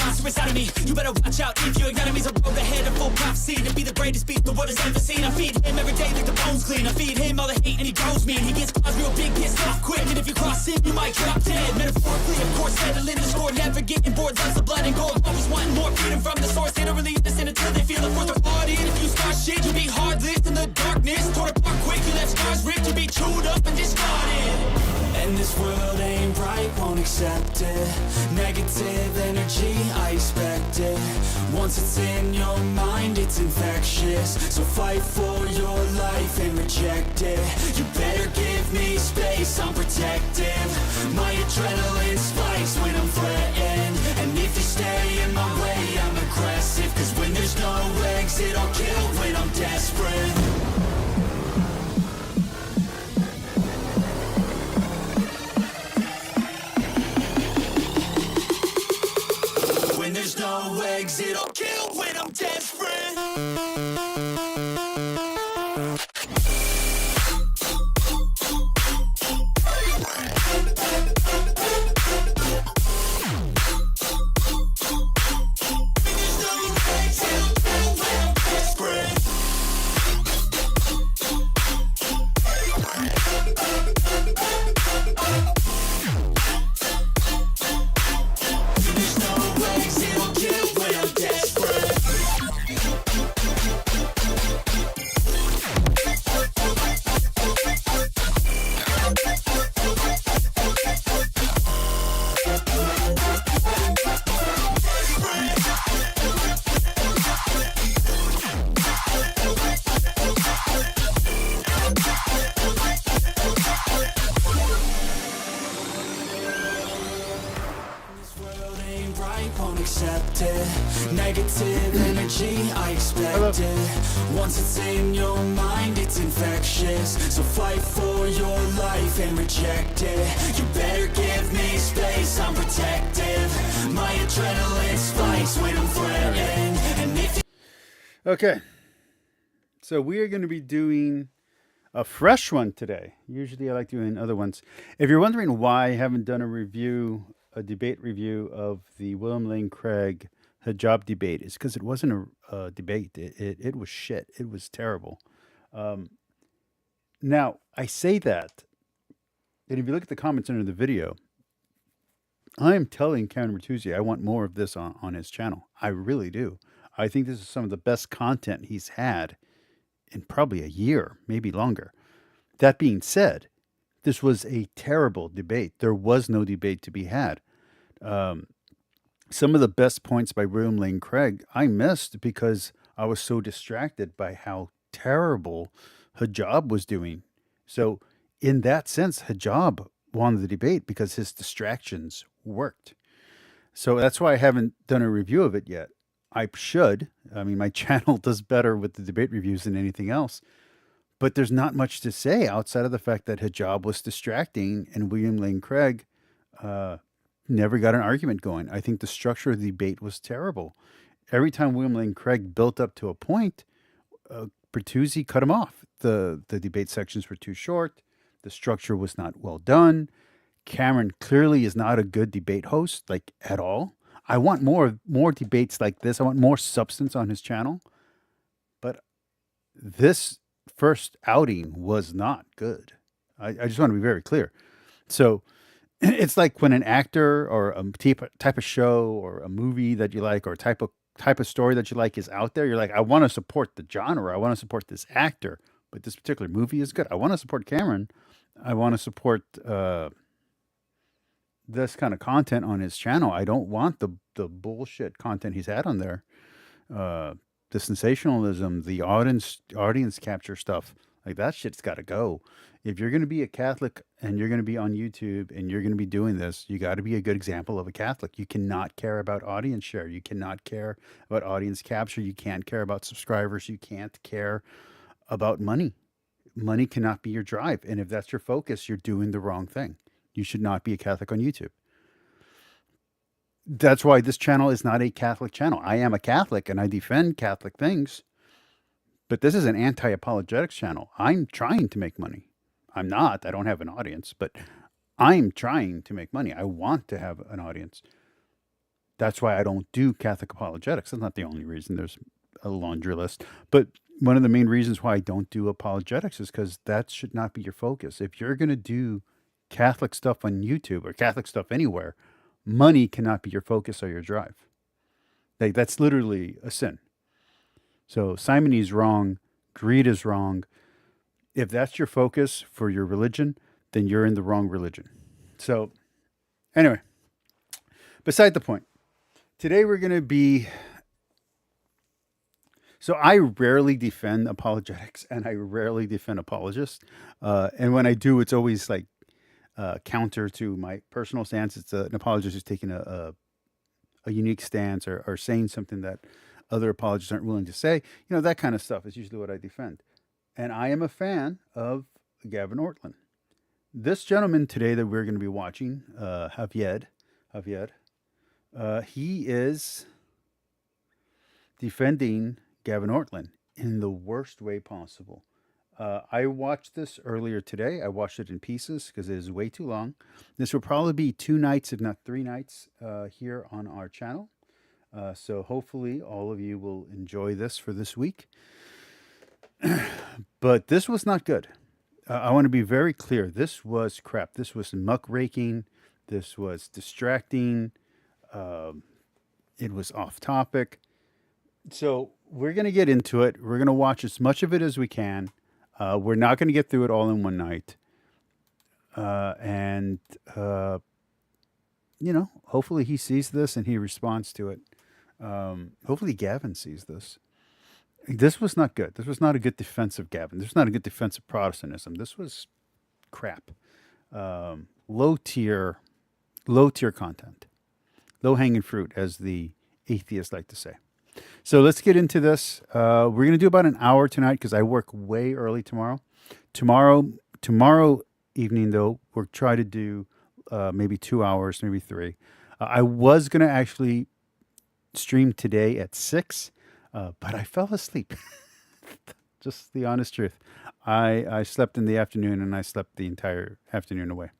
monster inside of me. You better watch out if your enemy's a road ahead of full prophecy to be the greatest beast the world has ever seen. I feed him every day like the bones clean. I feed him all the hate and he grows me. And he gets claws real big, pissed off quick. And if you cross him, you might drop dead. Metaphorically, of course, settling the score. Never getting bored, lots of blood and gore. Always wanting more freedom from the source. They don't really understand until they feel the force of party. And if you start shit, you be heartless in the darkness. Torn apart quick, you left scars ripped. You be chewed up and discarded. And this world ain't right, won't accept it. Negative energy, I expect it. Once it's in your mind, it's infectious. So fight for your life and reject it. You better give me space, I'm protective. My adrenaline spikes when I'm threatened. And if you stay in my way, I'm aggressive. Cause when there's no exit, I'll kill when I'm desperate. There's no exit, I'll kill when I'm desperate. Negative energy, I expect it. Once it's in your mind, it's infectious. So fight for your life and reject it. You better give me space, I'm protective. My adrenaline spikes when I'm threatened. And if Okay, so we are going to be doing a fresh one today. Usually I like doing other ones. If you're wondering why I haven't done a debate review of the William Lane Craig hijab debate, is because it wasn't a debate. It was shit. It was terrible. Now, I say that, and if you look at the comments under the video, I am telling Karen Bertuzzi I want more of this on his channel. I really do. I think this is some of the best content he's had in probably a year, maybe longer. That being said, this was a terrible debate. There was no debate to be had. Some of the best points by William Lane Craig I missed because I was so distracted by how terrible hijab was doing. So in that sense, hijab won the debate because his distractions worked. So that's why I haven't done a review of it yet. I should. I mean, my channel does better with the debate reviews than anything else. But there's not much to say outside of the fact that hijab was distracting and William Lane Craig never got an argument going. I think the structure of the debate was terrible. Every time William Lane Craig built up to a point, Bertuzzi cut him off. The debate sections were too short. The structure was not well done. Cameron clearly is not a good debate host, like at all. I want more debates like this. I want more substance on his channel. But this first outing was not good. I just want to be very clear. So it's like when an actor or a type of show or a movie that you like or type of story that you like is out there. You're like, I want to support the genre. I want to support this actor. But this particular movie is good. I want to support Cameron. I want to support this kind of content on his channel. I don't want the bullshit content he's had on there. The sensationalism, the audience capture stuff, like that shit's got to go. If you're going to be a Catholic and you're going to be on YouTube and you're going to be doing this, you got to be a good example of a Catholic. You cannot care about audience share. You cannot care about audience capture. You can't care about subscribers. You can't care about money. Money cannot be your drive. And if that's your focus, you're doing the wrong thing. You should not be a Catholic on YouTube. That's why this channel is not a Catholic channel. I am a Catholic and I defend Catholic things, but this is an anti-apologetics channel. I'm trying to make money. I'm not. I don't have an audience, but I'm trying to make money. I want to have an audience. That's why I don't do Catholic apologetics. That's not the only reason. There's a laundry list. But one of the main reasons why I don't do apologetics is because that should not be your focus. If you're going to do Catholic stuff on YouTube or Catholic stuff anywhere, money cannot be your focus or your drive. Like, that's literally a sin. So simony is wrong. Greed is wrong. If that's your focus for your religion, then you're in the wrong religion. So anyway, beside the point. Today we're going to be... So I rarely defend apologetics and I rarely defend apologists. And when I do, it's always like counter to my personal stance. It's an apologist who's taking a unique stance or saying something that other apologists aren't willing to say. You know, that kind of stuff is usually what I defend. And I am a fan of Gavin Ortlund. This gentleman today that we're going to be watching, Javier, he is defending Gavin Ortlund in the worst way possible. I watched this earlier today. I watched it in pieces because it is way too long. This will probably be 2 nights, if not 3 nights, here on our channel. So hopefully all of you will enjoy this for this week. But this was not good. I want to be very clear. This was crap. This was muckraking. This was distracting. It was off topic. So we're going to get into it. We're going to watch as much of it as we can. We're not going to get through it all in one night. You know, hopefully he sees this and he responds to it. Hopefully Gavin sees this. This was not good. This was not a good defense of Gavin. This was not a good defense of Protestantism. This was crap. Low tier content. Low hanging fruit, as the atheists like to say. So let's get into this. We're going to do about an hour tonight because I work way early tomorrow. Tomorrow evening, though, we'll try to do maybe 2 hours, maybe 3. I was going to actually stream today at 6, but I fell asleep. Just the honest truth. I slept in the afternoon and I slept the entire afternoon away.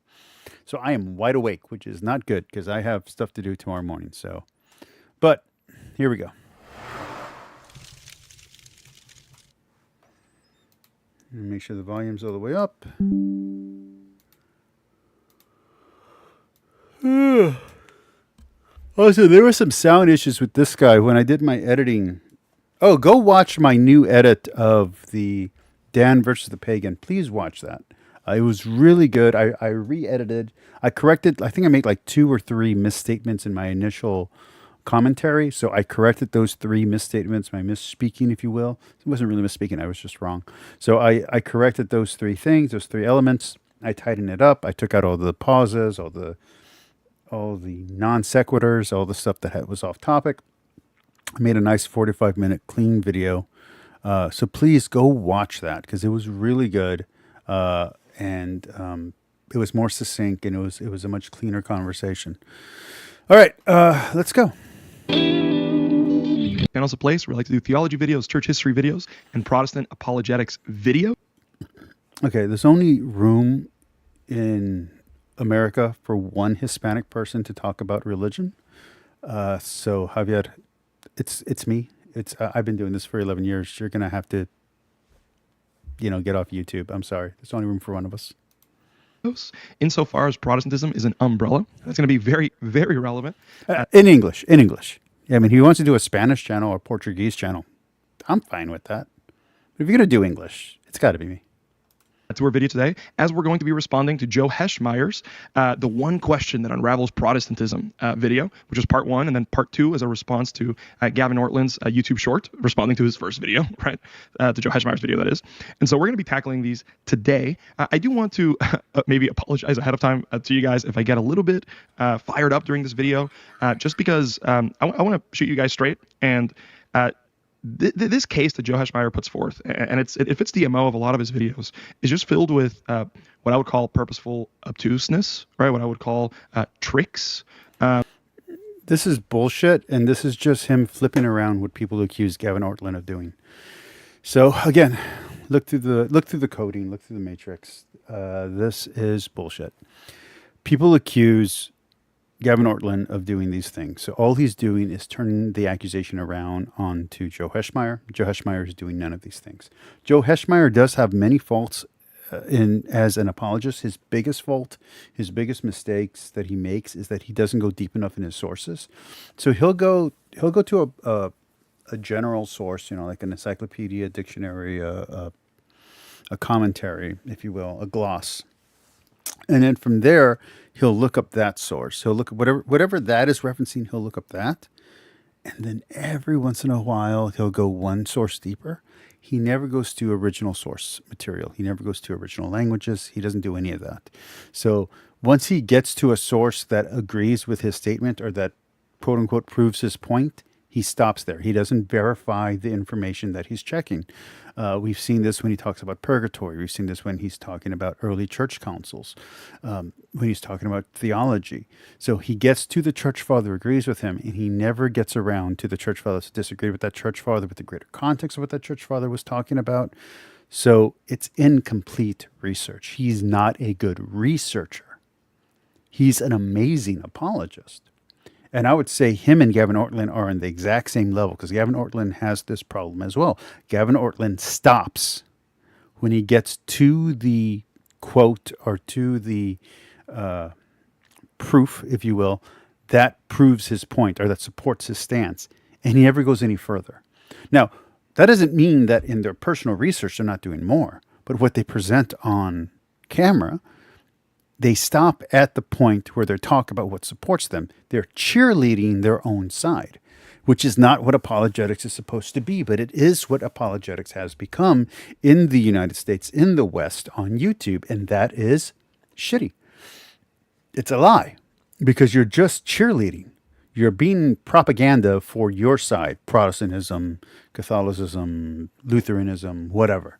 So I am wide awake, which is not good because I have stuff to do tomorrow morning. So, but here we go. Make sure the volume's all the way up. Also, there were some sound issues with this guy when I did my editing. Oh, go watch my new edit of the Dan versus the Pagan. Please watch that. It was really good. I re-edited. I corrected. I think I made like 2 or 3 misstatements in my initial commentary. So I corrected those 3 misstatements, my misspeaking, if you will. It wasn't really misspeaking. I was just wrong. So I corrected those 3 things, those 3 elements. I tightened it up. I took out all the pauses, all the non sequiturs, all the stuff that was off topic. I made a nice 45-minute clean video. So please go watch that because it was really good. And it was more succinct and it was a much cleaner conversation. All right, let's go. Channel's a place where I like to do theology videos, church history videos, and Protestant apologetics video. Okay, there's only room in America for one Hispanic person to talk about religion. So Javier, it's me. I've been doing this for 11 years. You're gonna have to, get off YouTube. I'm sorry. There's only room for one of us. Insofar as Protestantism is an umbrella, that's going to be very, very relevant. In English. Yeah, I mean, if he wants to do a Spanish channel or Portuguese channel, I'm fine with that. But if you're going to do English, it's got to be me. To our video today, as we're going to be responding to Joe Heschmeyer's The One Question That Unravels Protestantism video, which is part 1, and then part 2 is a response to Gavin Ortlund's YouTube short, responding to his first video, right? To Joe Heschmeyer's video, that is. And so we're going to be tackling these today. I do want to maybe apologize ahead of time to you guys if I get a little bit fired up during this video, just because I want to shoot you guys straight. And this case that Joe Heschmeyer puts forth, and it fits the MO of a lot of his videos, is just filled with what I would call purposeful obtuseness, right? What I would call tricks. This is bullshit, and this is just him flipping around what people accuse Gavin Ortlund of doing. So again, look through the coding, look through the matrix. This is bullshit. People accuse Gavin Ortlund of doing these things. So all he's doing is turning the accusation around onto Joe Heschmeyer. Joe Heschmeyer is doing none of these things. Joe Heschmeyer does have many faults as an apologist. His biggest fault, his biggest mistakes that he makes is that he doesn't go deep enough in his sources. So he'll go to a general source, like an encyclopedia, dictionary, a commentary, if you will, a gloss. And then from there, he'll look up that source. He'll look at whatever that is referencing, he'll look up that. And then every once in a while, he'll go one source deeper. He never goes to original source material. He never goes to original languages. He doesn't do any of that. So once he gets to a source that agrees with his statement or that, quote unquote, proves his point, he stops there. He doesn't verify the information that he's checking. We've seen this when he talks about purgatory. We've seen this when he's talking about early church councils, when he's talking about theology. So he gets to the church father, agrees with him, and he never gets around to the church fathers who disagree with that church father, with the greater context of what that church father was talking about. So it's incomplete research. He's not a good researcher. He's an amazing apologist. And I would say him and Gavin Ortlund are on the exact same level because Gavin Ortlund has this problem as well. Gavin Ortlund stops when he gets to the quote or to the proof, if you will, that proves his point or that supports his stance. And he never goes any further. Now, that doesn't mean that in their personal research they're not doing more. But what they present on camera, they stop at the point where they talk about what supports them. They're cheerleading their own side, which is not what apologetics is supposed to be, but it is what apologetics has become in the United States, in the West, on YouTube, and that is shitty. It's a lie because you're just cheerleading. You're being propaganda for your side, Protestantism, Catholicism, Lutheranism, whatever.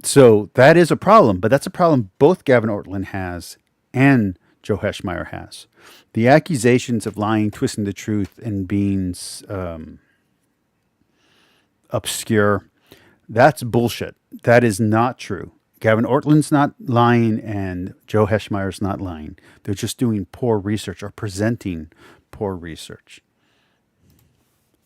So that is a problem, but that's a problem both Gavin Ortlund has and Joe Heschmeyer has. The accusations of lying, twisting the truth, and being obscure, that's bullshit. That is not true. Gavin Ortlund's not lying and Joe Heschmeyer's not lying. They're just doing poor research or presenting poor research.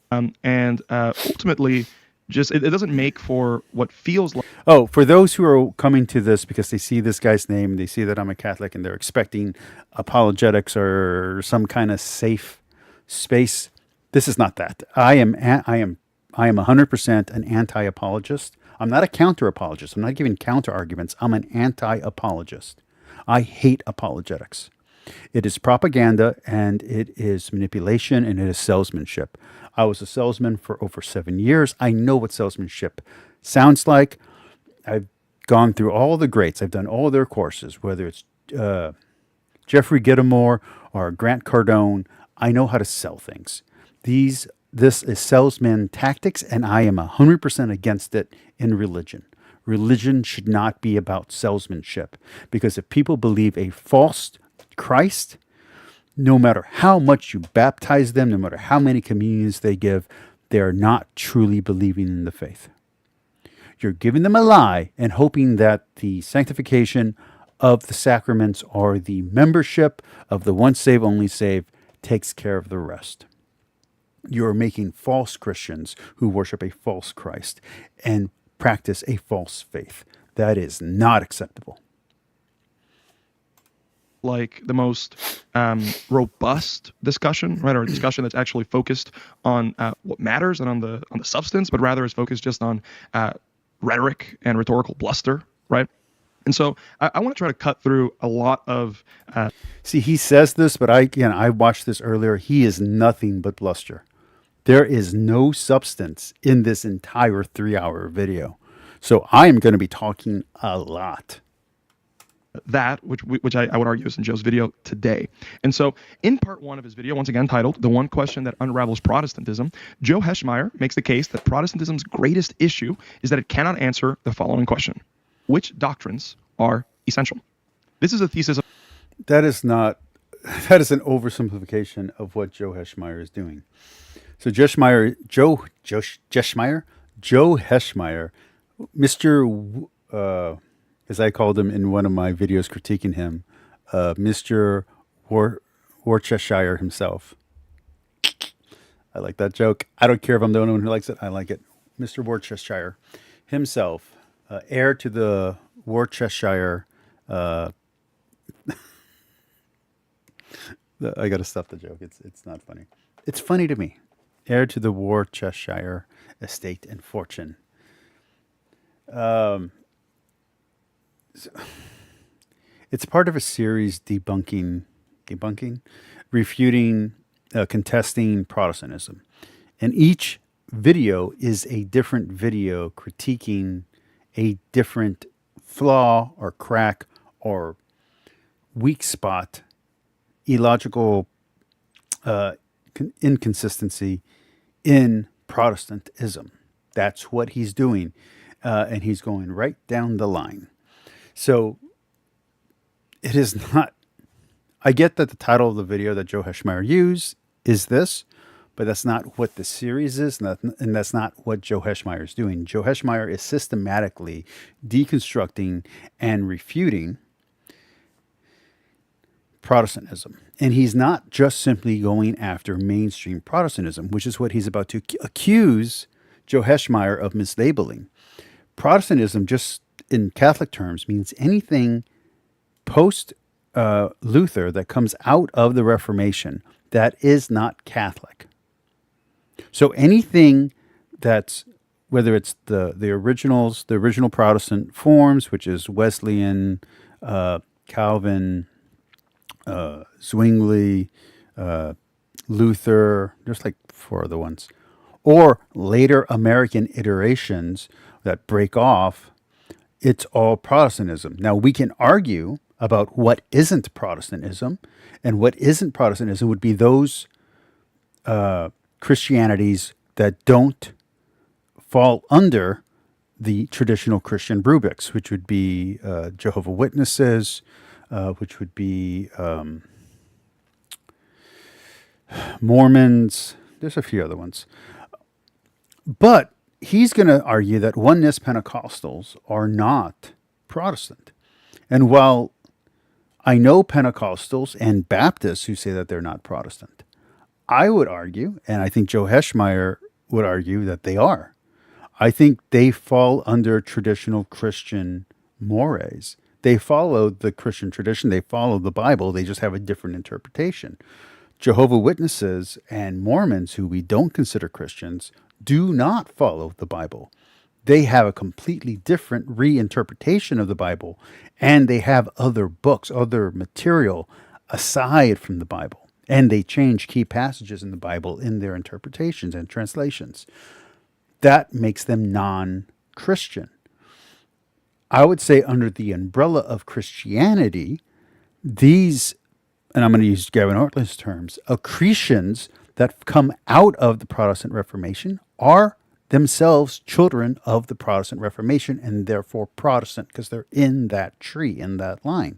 And ultimately, just it doesn't make for what feels like. Oh, for those who are coming to this because they see this guy's name and they see that I'm a Catholic and they're expecting apologetics or some kind of safe space, this is not that. I am 100% an anti-apologist. I'm not a counter-apologist. I'm not giving counter-arguments. I'm an anti-apologist. I hate apologetics. It is propaganda and it is manipulation and it is salesmanship. I was a salesman for over 7 years. I know what salesmanship sounds like. I've gone through all the greats. I've done all their courses, whether it's Jeffrey Gittimore or Grant Cardone. I know how to sell things. This is salesman tactics, and I am 100% against it in religion. Religion should not be about salesmanship because if people believe a false Christ, no matter how much you baptize them, no matter how many communions they give, they're not truly believing in the faith. You're giving them a lie and hoping that the sanctification of the sacraments or the membership of the once saved, only saved takes care of the rest. You're making false Christians who worship a false Christ and practice a false faith. That is not acceptable. Like the most robust discussion, right, or a discussion that's actually focused on what matters and on the substance, but rather is focused just on rhetoric and rhetorical bluster, right? And so I want to try to cut through a lot of. See, he says this, but I watched this earlier. He is nothing but bluster. There is no substance in this entire 3-hour video, so I am going to be talking a lot. That, which I would argue is in Joe's video today. And so in part one of his video, once again titled The One Question That Unravels Protestantism, Joe Heschmeyer makes the case that Protestantism's greatest issue is that it cannot answer the following question: which doctrines are essential? This is a thesis of... That is an oversimplification of what Joe Heschmeyer is doing. So Joe Heschmeyer, Mr. As I called him in one of my videos critiquing him, Mr. Worcestershire himself. I like that joke. I don't care if I'm the only one who likes it. I like it. Mr. Worcestershire himself, heir to the Worcestershire. I got to stop the joke. It's not funny. It's funny to me. Heir to the Worcestershire estate and fortune. It's part of a series debunking, refuting, contesting Protestantism. And each video is a different video critiquing a different flaw or crack or weak spot, illogical inconsistency in Protestantism. That's what he's doing. And he's going right down the line. So it is not, I get that the title of the video that Joe Heschmeyer used is this, but that's not what the series is, and that's not what Joe Heschmeyer is doing. Joe Heschmeyer is systematically deconstructing and refuting Protestantism. And he's not just simply going after mainstream Protestantism, which is what he's about to accuse Joe Heschmeyer of mislabeling. Protestantism, just in Catholic terms, means anything post Luther that comes out of the Reformation that is not Catholic. So anything that's, whether it's the originals, the original Protestant forms, which is Wesleyan, Calvin, Zwingli, Luther, there's like 4 other ones, or later American iterations that break off, it's all Protestantism. Now, we can argue about what isn't Protestantism, and what isn't Protestantism would be those Christianities that don't fall under the traditional Christian rubrics, which would be Jehovah's Witnesses, which would be Mormons. There's a few other ones. But he's going to argue that oneness Pentecostals are not Protestant. And while I know Pentecostals and Baptists who say that they're not Protestant, I would argue, and I think Joe Heschmeyer would argue, that they are. I think they fall under traditional Christian mores. They follow the Christian tradition. They follow the Bible. They just have a different interpretation. Jehovah's Witnesses and Mormons, who we don't consider Christians, do not follow the Bible. They have a completely different reinterpretation of the Bible, and they have other books, other material aside from the Bible. And they change key passages in the Bible in their interpretations and translations. That makes them non-Christian. I would say under the umbrella of Christianity, these, and I'm going to use Gavin Ortlund's terms, accretions that come out of the Protestant Reformation are themselves children of the Protestant Reformation and therefore Protestant because they're in that tree, in that line,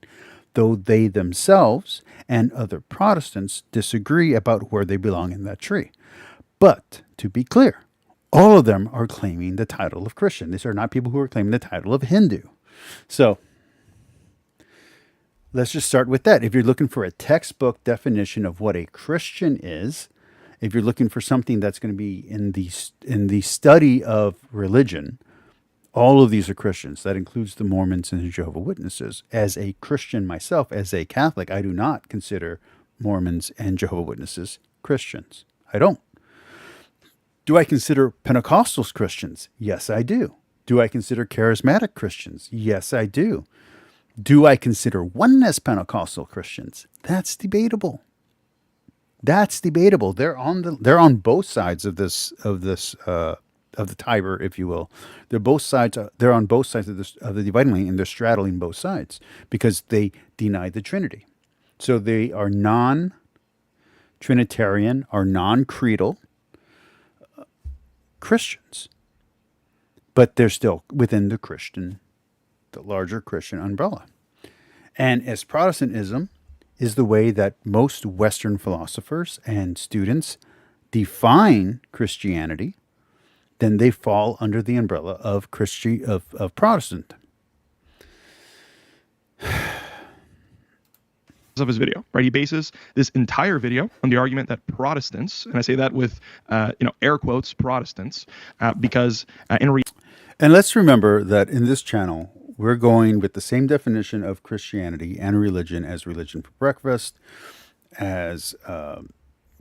though they themselves and other Protestants disagree about where they belong in that tree. But to be clear, all of them are claiming the title of Christian. These are not people who are claiming the title of Hindu. So let's just start with that. If you're looking for a textbook definition of what a Christian is, if you're looking for something that's going to be in the study of religion, all of these are Christians. That includes the Mormons and the Jehovah's Witnesses. As a Christian myself, as a Catholic, I do not consider Mormons and Jehovah's Witnesses Christians. I don't. Do I consider Pentecostals Christians? Yes, I do. Do I consider charismatic Christians? Yes, I do. Do I consider oneness Pentecostal Christians? That's debatable. That's debatable. They're on both sides of the Tiber, if you will. They're on both sides of the dividing line, and they're straddling both sides because they deny the Trinity. So they are non-Trinitarian or non-creedal Christians, but they're still within the larger Christian umbrella. And as Protestantism is the way that most Western philosophers and students define Christianity, then they fall under the umbrella of Protestant. of his video, right? He bases this entire video on the argument that Protestants, and I say that with, air quotes, Protestants, because And let's remember that in this channel, we're going with the same definition of Christianity and religion as Religion for Breakfast, as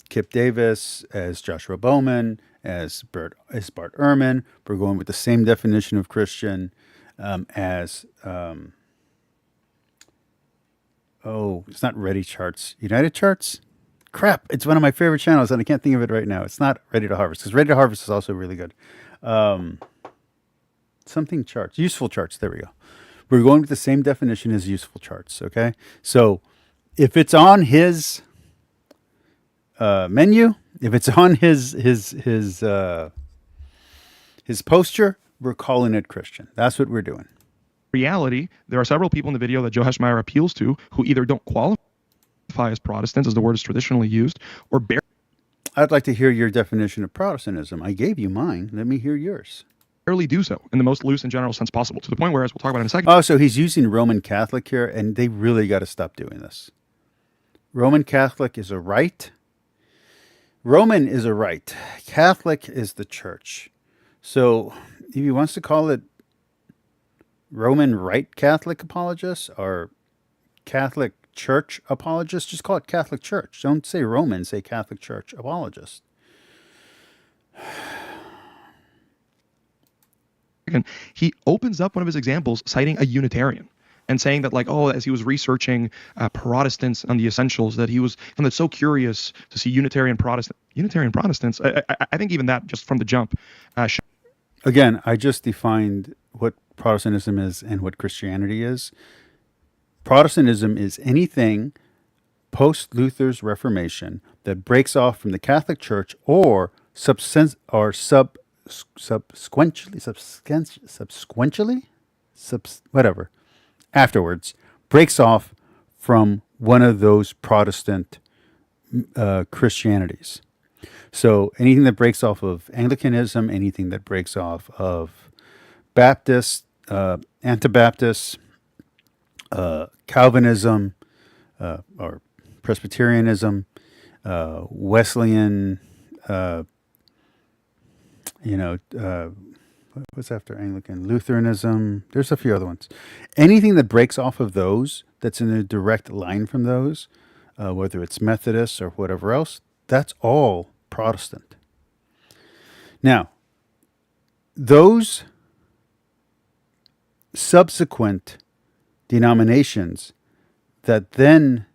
Kip Davis, as Joshua Bowman, as Bart Ehrman. We're going with the same definition of Christian as it's not Ready Charts, United Charts. Crap! It's one of my favorite channels, and I can't think of it right now. It's not Ready to Harvest, because Ready to Harvest is also really good. Something charts, useful charts. There we go. We're going with the same definition as useful charts. Okay, so if it's on his menu, if it's on his poster, we're calling it Christian. That's what we're doing. reality, there are several people in the video that Joe Heschmeyer appeals to who either don't qualify as Protestants, as the word is traditionally used, or I'd like to hear your definition of Protestantism. I gave you mine. Let me hear yours. barely do so in the most loose and general sense possible, to the point where, as we'll talk about in a second. Oh, so he's using Roman Catholic here, and they really got to stop doing this. Roman Catholic is a rite. Roman is a rite. Catholic is the church. So if he wants to call it Roman Rite Catholic apologists or Catholic Church apologists, just call it Catholic Church. Don't say Roman, say Catholic Church apologist. He opens up one of his examples citing a Unitarian and saying that, like, as he was researching Protestants on the essentials, that he found it so curious to see Unitarian Protestants. I think even that, just from the jump. Again, I just defined what Protestantism is and what Christianity is. Protestantism is anything post-Luther's Reformation that breaks off from the Catholic Church or subsequently, afterwards, breaks off from one of those Protestant Christianities. So anything that breaks off of Anglicanism, anything that breaks off of Baptist, Anabaptist, Calvinism, or Presbyterianism, Wesleyan, what's after Anglican? Lutheranism. There's a few other ones. Anything that breaks off of those, that's in a direct line from those, whether it's Methodist or whatever else, that's all Protestant. Now, those subsequent denominations that then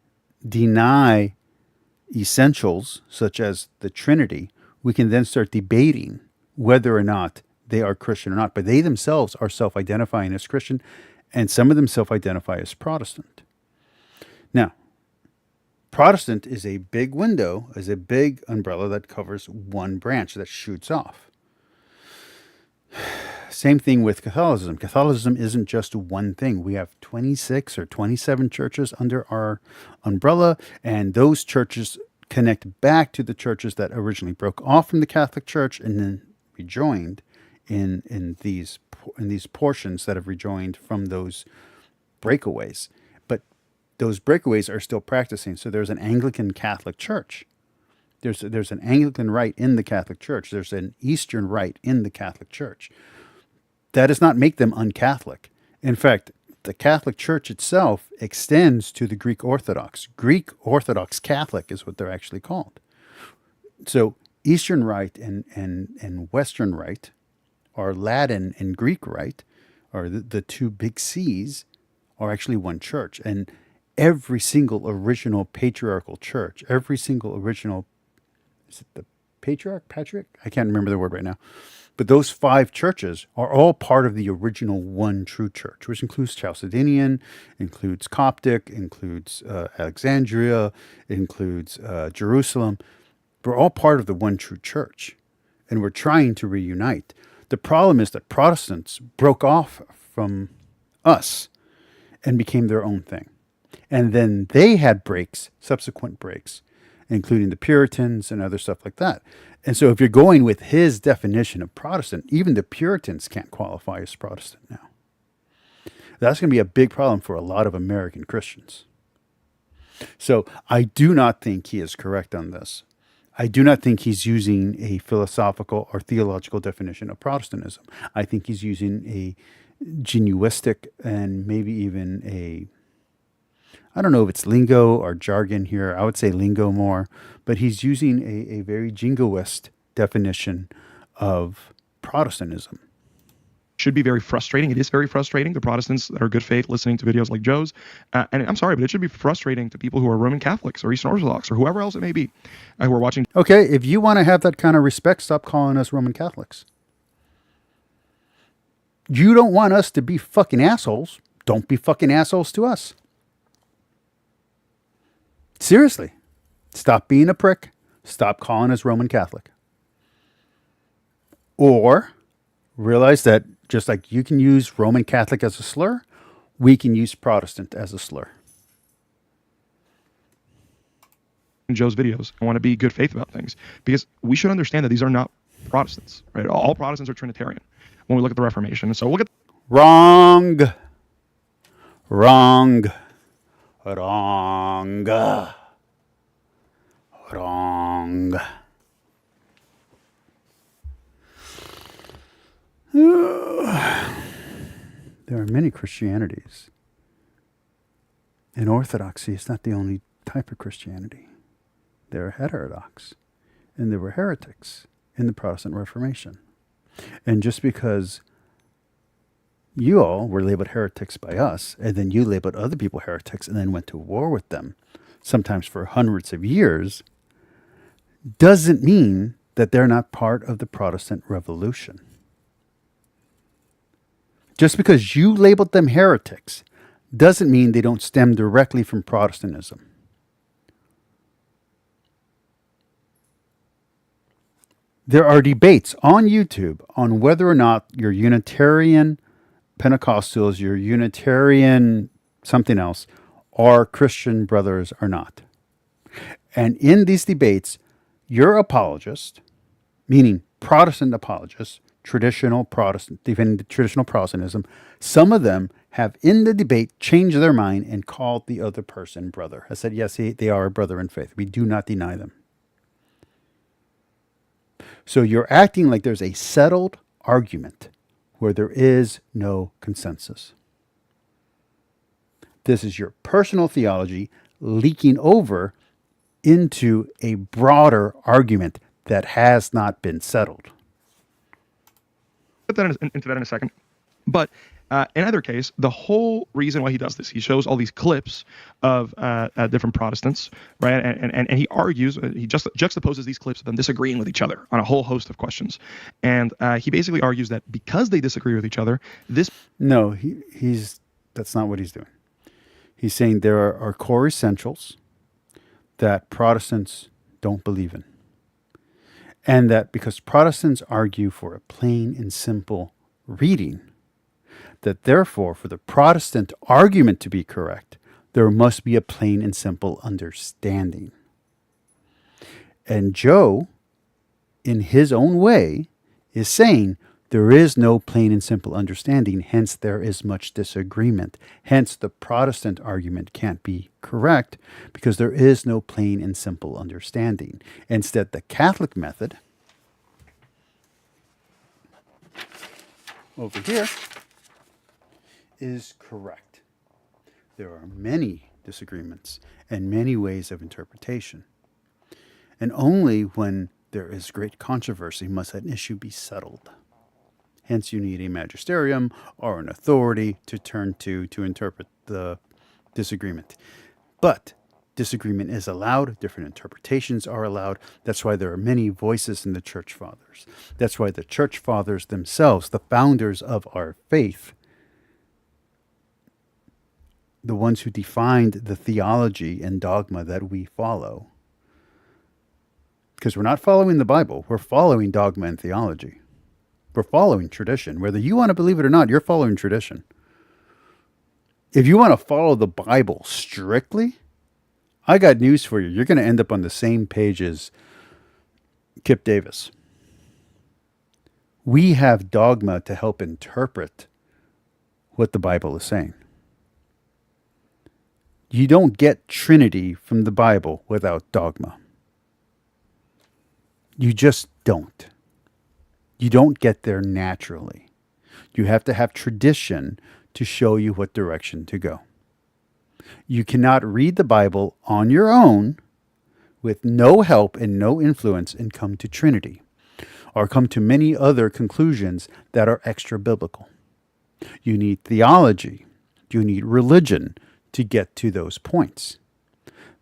deny essentials, such as the Trinity, we can then start debating whether or not they are Christian or not. But they themselves are self-identifying as Christian, and some of them self-identify as Protestant. Now, Protestant is a big window, is a big umbrella that covers one branch that shoots off. Same thing with Catholicism. Catholicism isn't just one thing. We have 26 or 27 churches under our umbrella, and those churches connect back to the churches that originally broke off from the Catholic Church and then rejoined in these portions that have rejoined from those breakaways. But those breakaways are still practicing. So there's an Anglican Catholic Church. There's an Anglican rite in the Catholic Church. There's an Eastern rite in the Catholic Church. That does not make them un-Catholic. In fact, the Catholic Church itself extends to the Greek Orthodox. Greek Orthodox Catholic is what they're actually called. So Eastern Rite and Western Rite, or Latin and Greek Rite, or the two big C's, are actually one church. And every single original patriarchal church, every single original, is it the patriarch? I can't remember the word right now. But those 5 churches are all part of the original one true church, which includes Chalcedonian, includes Coptic, includes Alexandria, includes Jerusalem. We're all part of the one true church, and we're trying to reunite. The problem is that Protestants broke off from us and became their own thing. And then they had subsequent breaks, including the Puritans and other stuff like that. And so if you're going with his definition of Protestant, even the Puritans can't qualify as Protestant now. That's going to be a big problem for a lot of American Christians. So I do not think he is correct on this. I do not think he's using a philosophical or theological definition of Protestantism. I think he's using a genuistic and maybe even I don't know if it's lingo or jargon here. I would say lingo more, but he's using a very jingoist definition of Protestantism. Should be very frustrating. It is very frustrating to Protestants that are good faith listening to videos like Joe's. And I'm sorry, but it should be frustrating to people who are Roman Catholics or Eastern Orthodox or whoever else it may be who are watching. Okay, if you want to have that kind of respect, stop calling us Roman Catholics. You don't want us to be fucking assholes. Don't be fucking assholes to us. Seriously. Stop being a prick. Stop calling us Roman Catholic. Or realize that just like you can use Roman Catholic as a slur, we can use Protestant as a slur. Joe's videos. I want to be good faith about things because we should understand that these are not Protestants, right? All Protestants are Trinitarian when we look at the Reformation. And so we'll get Wrong. Wrong. Wrong. Wrong. There are many Christianities. And Orthodoxy is not the only type of Christianity. There are heterodox, and there were heretics in the Protestant Reformation. And just because you all were labeled heretics by us, and then you labeled other people heretics and then went to war with them, sometimes for hundreds of years, doesn't mean that they're not part of the Protestant Revolution. Just because you labeled them heretics doesn't mean they don't stem directly from Protestantism. There are debates on YouTube on whether or not your Unitarian Pentecostals, your Unitarian something else, are Christian brothers or not. And in these debates, your apologist, meaning Protestant apologists, traditional Protestant, defending traditional Protestantism, some of them have in the debate changed their mind and called the other person brother. I said, yes, they are a brother in faith. We do not deny them. So you're acting like there's a settled argument where there is no consensus. This is your personal theology leaking over into a broader argument that has not been settled. Put that into that in a second. But in either case, the whole reason why he does this, he shows all these clips of different Protestants, right? And he argues, he just juxtaposes these clips of them disagreeing with each other on a whole host of questions. And he basically argues that because they disagree with each other, No, that's not what he's doing. He's saying there are core essentials that Protestants don't believe in. And that because Protestants argue for a plain and simple reading, that therefore for the Protestant argument to be correct, there must be a plain and simple understanding. And Joe, in his own way, is saying there is no plain and simple understanding, hence there is much disagreement. Hence the Protestant argument can't be correct because there is no plain and simple understanding. Instead, the Catholic method over here is correct. There are many disagreements and many ways of interpretation. And only when there is great controversy must an issue be settled. Hence, you need a magisterium or an authority to turn to interpret the disagreement. But disagreement is allowed. Different interpretations are allowed. That's why there are many voices in the Church Fathers. That's why the Church Fathers themselves, the founders of our faith, the ones who defined the theology and dogma that we follow, because we're not following the Bible, we're following dogma and theology. We're following tradition. Whether you want to believe it or not, you're following tradition. If you want to follow the Bible strictly, I got news for you. You're going to end up on the same page as Kip Davis. We have dogma to help interpret what the Bible is saying. You don't get Trinity from the Bible without dogma. You just don't. You don't get there naturally. You have to have tradition to show you what direction to go. You cannot read the Bible on your own with no help and no influence and come to Trinity, or come to many other conclusions that are extra biblical. You need theology. You need religion to get to those points.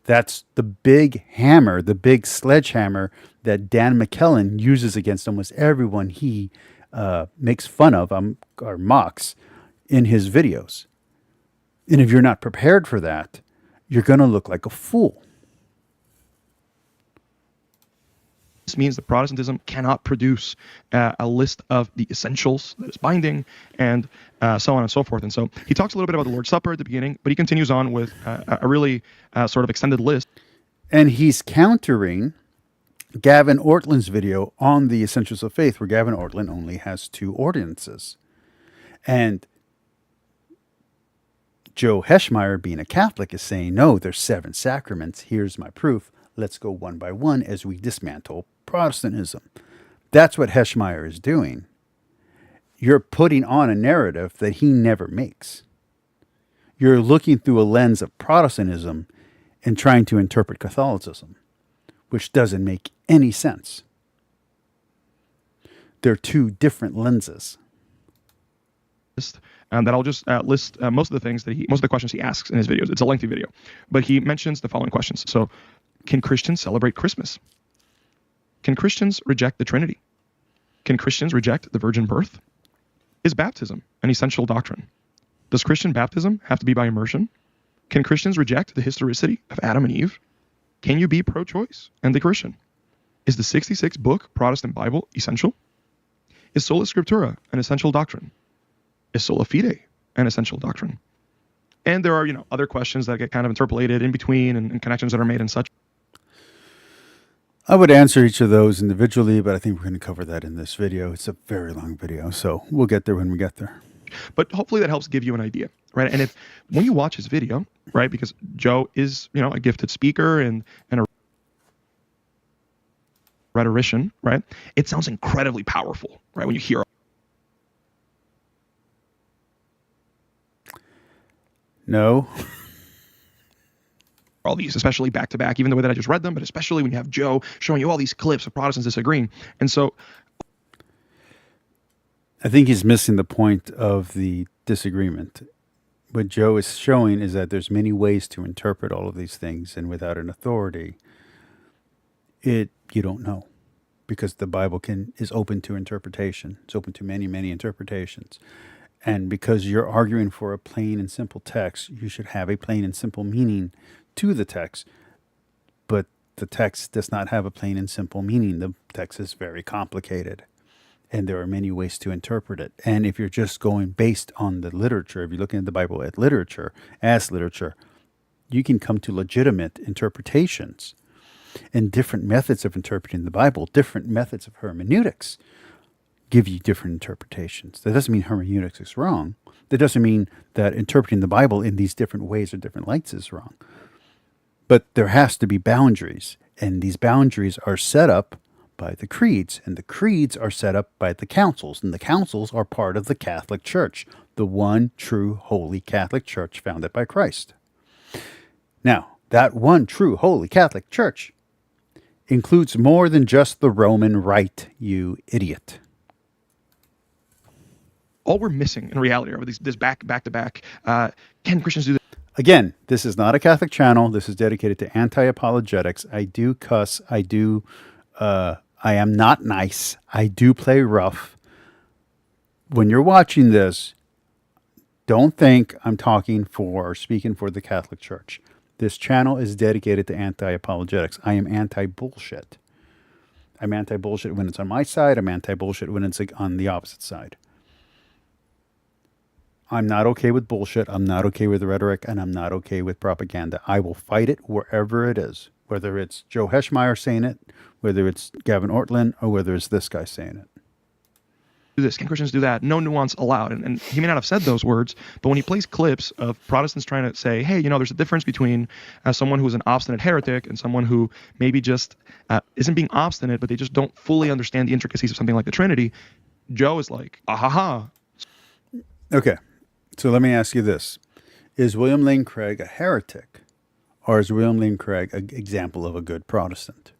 That's the big hammer, the big sledgehammer that Dan McKellen uses against almost everyone he makes fun of or mocks in his videos. And if you're not prepared for that, you're going to look like a fool. This means that Protestantism cannot produce a list of the essentials that is binding, and so on and so forth. And so he talks a little bit about the Lord's Supper at the beginning, but he continues on with a really sort of extended list. And he's countering Gavin Ortlund's video on the Essentials of Faith, where Gavin Ortlund only has 2 ordinances. And Joe Heschmeyer, being a Catholic, is saying, no, there's 7 sacraments. Here's my proof. Let's go one by one as we dismantle Protestantism. That's what Heschmeyer is doing. You're putting on a narrative that he never makes. You're looking through a lens of Protestantism and trying to interpret Catholicism, which doesn't make any sense. They're 2 different lenses. That I'll just list most of the questions he asks in his videos. It's a lengthy video, but he mentions the following questions. So, can Christians celebrate Christmas? Can Christians reject the Trinity? Can Christians reject the virgin birth? Is baptism an essential doctrine? Does Christian baptism have to be by immersion? Can Christians reject the historicity of Adam and Eve? Can you be pro-choice and a Christian? Is the 66-book Protestant Bible essential? Is sola scriptura an essential doctrine? Is sola fide an essential doctrine? And there are, other questions that get kind of interpolated in between and connections that are made and such. I would answer each of those individually, but I think we're going to cover that in this video. It's a very long video, so we'll get there when we get there. But hopefully that helps give you an idea, right? And when you watch his video, right, because Joe is, a gifted speaker and a rhetorician, right? It sounds incredibly powerful, right? When you hear No. all these, especially back to back, even the way that I just read them, but especially when you have Joe showing you all these clips of Protestants disagreeing. And so I think he's missing the point of the disagreement. What Joe is showing is that there's many ways to interpret all of these things, and without an authority, you don't know, because the Bible is open to interpretation. It's open to many, many interpretations. And because you're arguing for a plain and simple text, you should have a plain and simple meaning to the text. But the text does not have a plain and simple meaning. The text is very complicated, and there are many ways to interpret it. And if you're just going based on the literature, if you're looking at the Bible as literature, you can come to legitimate interpretations and different methods of interpreting the Bible, different methods of hermeneutics give you different interpretations. That doesn't mean hermeneutics is wrong. That doesn't mean that interpreting the Bible in these different ways or different lights is wrong. But there has to be boundaries, and these boundaries are set up by the creeds, and the creeds are set up by the councils, and the councils are part of the Catholic Church, the one true holy Catholic Church founded by Christ. Now, that one true holy Catholic Church includes more than just the Roman Rite, you idiot. All we're missing in reality are this back to back. Can Christians do this? Again, this is not a Catholic channel. This is dedicated to anti-apologetics. I do cuss. I am not nice. I do play rough. When you're watching this, don't think I'm talking for or speaking for the Catholic Church. This channel is dedicated to anti-apologetics. I am anti-bullshit. I'm anti-bullshit when it's on my side. I'm anti-bullshit when it's on the opposite side. I'm not okay with bullshit. I'm not okay with rhetoric, and I'm not okay with propaganda. I will fight it wherever it is, whether it's Joe Heschmeyer saying it, whether it's Gavin Ortlund, or whether it's this guy saying it. do this? Can Christians do that? No nuance allowed. And he may not have said those words, but when he plays clips of Protestants trying to say, hey, there's a difference between someone who's an obstinate heretic and someone who maybe just isn't being obstinate, but they just don't fully understand the intricacies of something like the Trinity, Joe is like, ha. Okay, so let me ask you this. Is William Lane Craig a heretic, or is William Lane Craig an example of a good Protestant?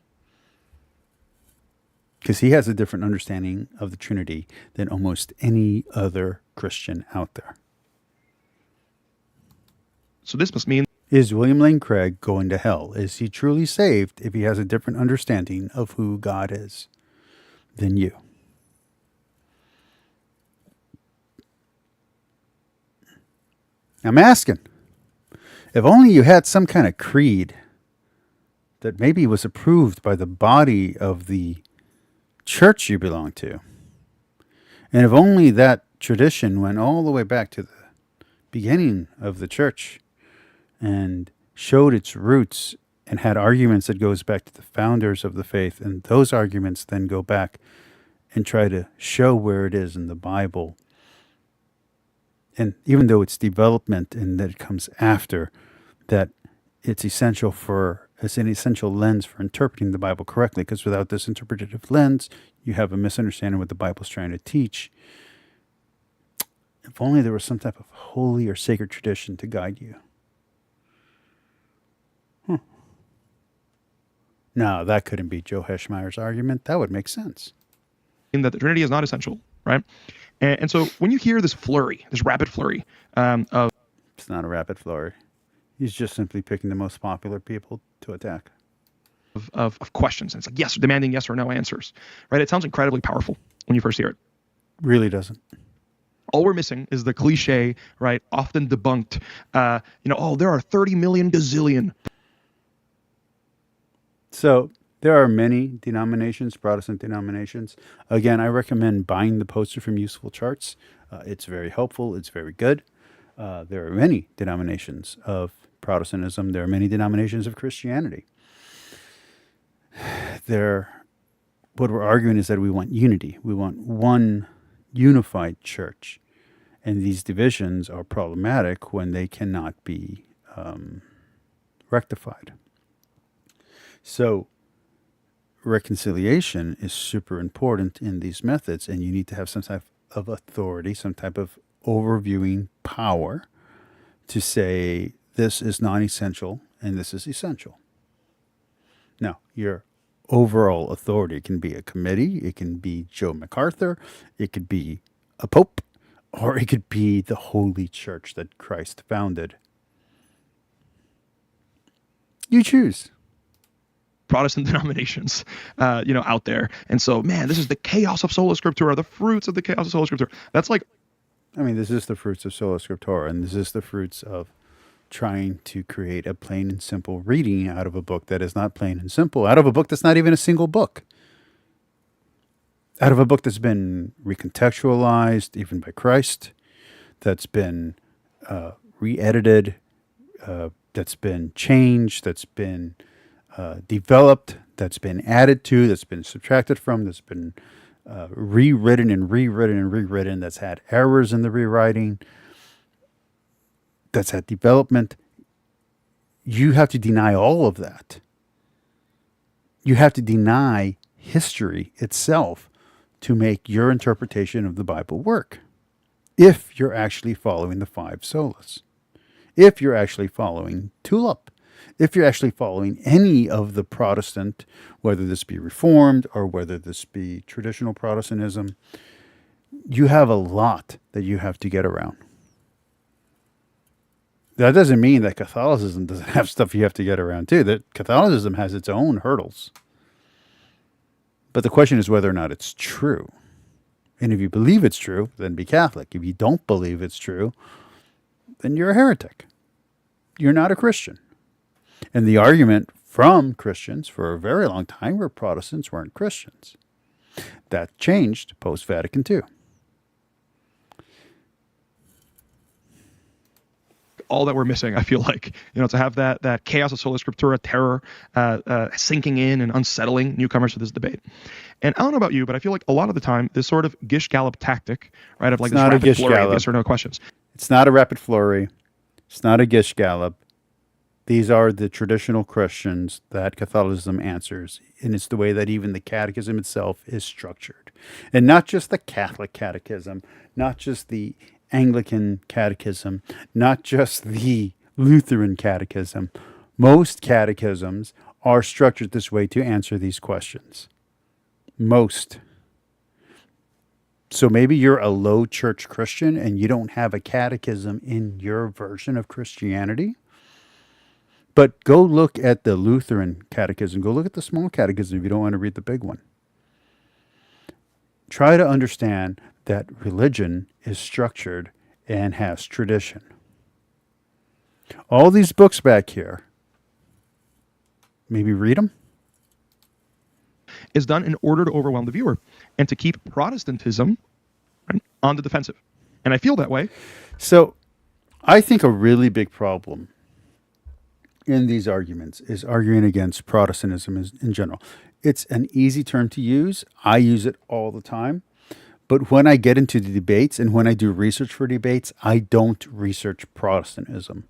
Because he has a different understanding of the Trinity than almost any other Christian out there. So this must mean... Is William Lane Craig going to hell? Is he truly saved if he has a different understanding of who God is than you? I'm asking. If only you had some kind of creed that maybe was approved by the body of the church you belong to. And if only that tradition went all the way back to the beginning of the church and showed its roots and had arguments that goes back to the founders of the faith, and those arguments then go back and try to show where it is in the Bible. And even though it's development and that it comes after, that it's essential as an essential lens for interpreting the Bible correctly, because without this interpretative lens, you have a misunderstanding of what the Bible's trying to teach. If only there was some type of holy or sacred tradition to guide you. No, that couldn't be Joe Heschmeyer's argument. That would make sense. That the Trinity is not essential, right? And so when you hear this flurry, this rapid flurry of... It's not a rapid flurry. He's just simply picking the most popular people to attack. Of questions. And it's like, yes, demanding yes or no answers, right? It sounds incredibly powerful when you first hear it. Really doesn't. All we're missing is the cliche, right? Often debunked, there are 30 million gazillion. So there are many denominations, Protestant denominations. Again, I recommend buying the poster from Useful Charts. It's very helpful. It's very good. There are many denominations of Protestantism. There are many denominations of Christianity. What we're arguing is that we want unity. We want one unified church. And these divisions are problematic when they cannot be rectified. So reconciliation is super important in these methods, and you need to have some type of authority, some type of overviewing power to say this is non-essential and this is essential. Now, your overall authority can be a committee, it can be Joe MacArthur, it could be a pope, or it could be the holy church that Christ founded. You choose. Protestant denominations, out there. And so, man, this is the chaos of sola scriptura, the fruits of the chaos of sola scriptura. That's like... this is the fruits of sola scriptura, and this is the fruits of trying to create a plain and simple reading out of a book that is not plain and simple, out of a book that's not even a single book, out of a book that's been recontextualized even by Christ, that's been re-edited, that's been changed, that's been developed, that's been added to, that's been subtracted from, that's been rewritten and rewritten and rewritten, that's had errors in the rewriting, that's had development. You have to deny all of that. You have to deny history itself to make your interpretation of the Bible work. If you're actually following the five solas. If you're actually following Tulip. If you're actually following any of the Protestant, whether this be Reformed or whether this be traditional Protestantism, you have a lot that you have to get around. That doesn't mean that Catholicism doesn't have stuff you have to get around too. That Catholicism has its own hurdles. But the question is whether or not it's true. And if you believe it's true, then be Catholic. If you don't believe it's true, then you're a heretic. You're not a Christian. And the argument from Christians for a very long time were Protestants weren't Christians. That changed post-Vatican II. all that we're missing, I feel like, to have that chaos of sola scriptura terror sinking in and unsettling newcomers to this debate. And I don't know about you, but I feel like a lot of the time, this sort of Gish Gallop tactic, right, of like this rapid flurry of yes or no questions. It's not a rapid flurry. It's not a Gish Gallop. These are the traditional questions that Catholicism answers, and it's the way that even the catechism itself is structured. And not just the Catholic catechism, not just the Anglican catechism, not just the Lutheran catechism. Most catechisms are structured this way to answer these questions. Most. So maybe you're a low church Christian and you don't have a catechism in your version of Christianity. But go look at the Lutheran catechism. Go look at the small catechism if you don't want to read the big one. Try to understand that religion is structured and has tradition. All these books back here, maybe read them. Is done in order to overwhelm the viewer and to keep Protestantism on the defensive. And I feel that way. So I think a really big problem in these arguments is arguing against Protestantism in general. It's an easy term to use. I use it all the time. But when I get into the debates and when I do research for debates, I don't research Protestantism.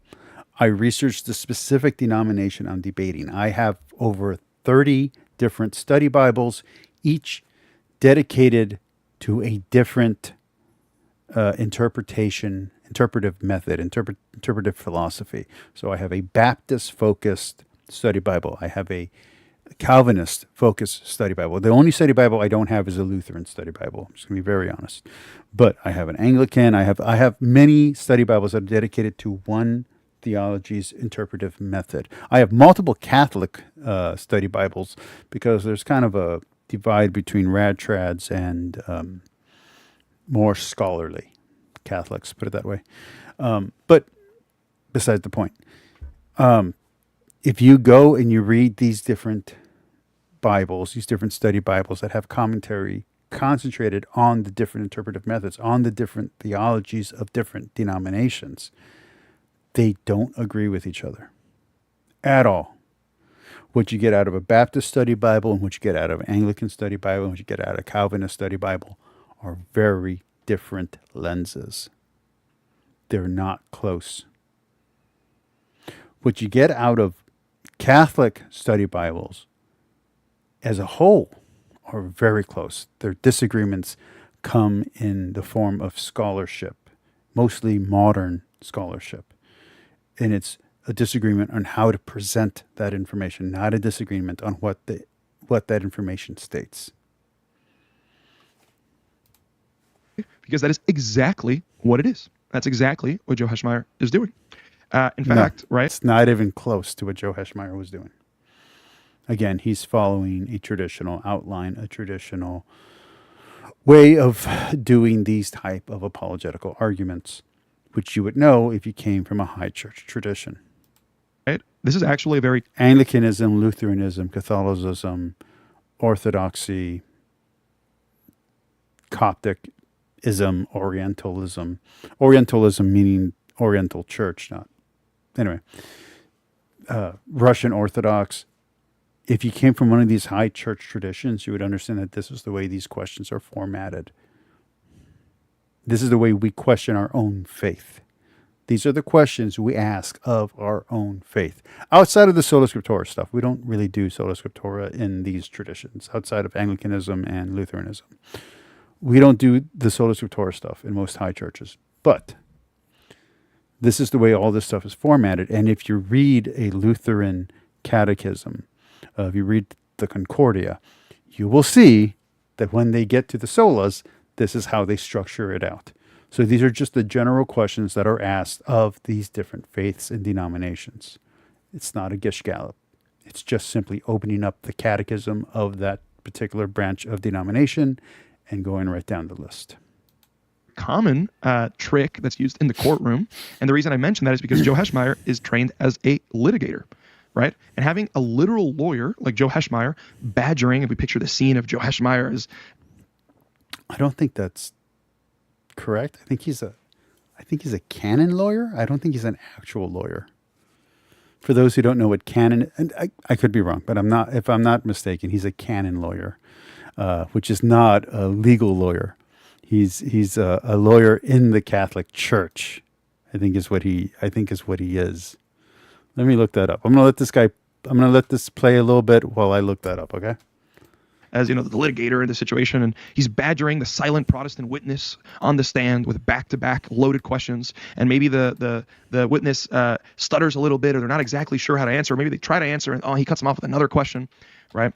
I research the specific denomination I'm debating. I have over 30 different study Bibles, each dedicated to a different interpretive method, interpretive philosophy. So I have a Baptist-focused study Bible. I have a Calvinist-focused study Bible. The only study Bible I don't have is a Lutheran study Bible. I'm just going to be very honest. But I have an Anglican. I have many study Bibles that are dedicated to one theology's interpretive method. I have multiple Catholic study Bibles because there's kind of a divide between rad-trads and more scholarly Catholics, put it that way. But besides the point, if you go and you read these different Bibles, these different study Bibles that have commentary concentrated on the different interpretive methods, on the different theologies of different denominations, they don't agree with each other at all. What you get out of a Baptist study Bible and what you get out of an Anglican study Bible and what you get out of a Calvinist study Bible are very different lenses. They're not close. What you get out of Catholic study Bibles as a whole are very close. Their disagreements come in the form of scholarship, mostly modern scholarship. And it's a disagreement on how to present that information, not a disagreement on what that information states. Because that is exactly what it is. That's exactly what Joe Heschmeyer is doing. In fact, right? It's not even close to what Joe Heschmeyer was doing. Again, he's following a traditional outline, a traditional way of doing these type of apologetical arguments, which you would know if you came from a high church tradition. Right? This is actually a very Anglicanism, Lutheranism, Catholicism, Orthodoxy, Copticism, Orientalism. Orientalism meaning Oriental Church, not anyway. Russian Orthodox. If you came from one of these high church traditions, you would understand that this is the way these questions are formatted. This is the way we question our own faith. These are the questions we ask of our own faith. Outside of the Sola Scriptura stuff, we don't really do Sola Scriptura in these traditions, outside of Anglicanism and Lutheranism. We don't do the Sola Scriptura stuff in most high churches. But this is the way all this stuff is formatted. And if you read a Lutheran catechism, if you read the Concordia, you will see that when they get to the solas, this is how they structure it out. So these are just the general questions that are asked of these different faiths and denominations. It's not a Gish Gallop. It's just simply opening up the catechism of that particular branch of denomination and going right down the list. Common trick that's used in the courtroom. And the reason I mention that is because Joe Heschmeyer is trained as a litigator, right? And having a literal lawyer like Joe Heschmeyer badgering, if we picture the scene of Joe Heschmeyer as... I don't think that's correct. I think I think he's a canon lawyer. I don't think he's an actual lawyer. For those who don't know what canon, and I could be wrong, but if I'm not mistaken, he's a canon lawyer, which is not a legal lawyer. He's a lawyer in the Catholic Church. I think is what he is. Let me look that up. I'm going to let this play a little bit while I look that up, okay? As the litigator in the situation, and he's badgering the silent Protestant witness on the stand with back-to-back loaded questions, and maybe the witness stutters a little bit, or they're not exactly sure how to answer, or maybe they try to answer and he cuts them off with another question, right?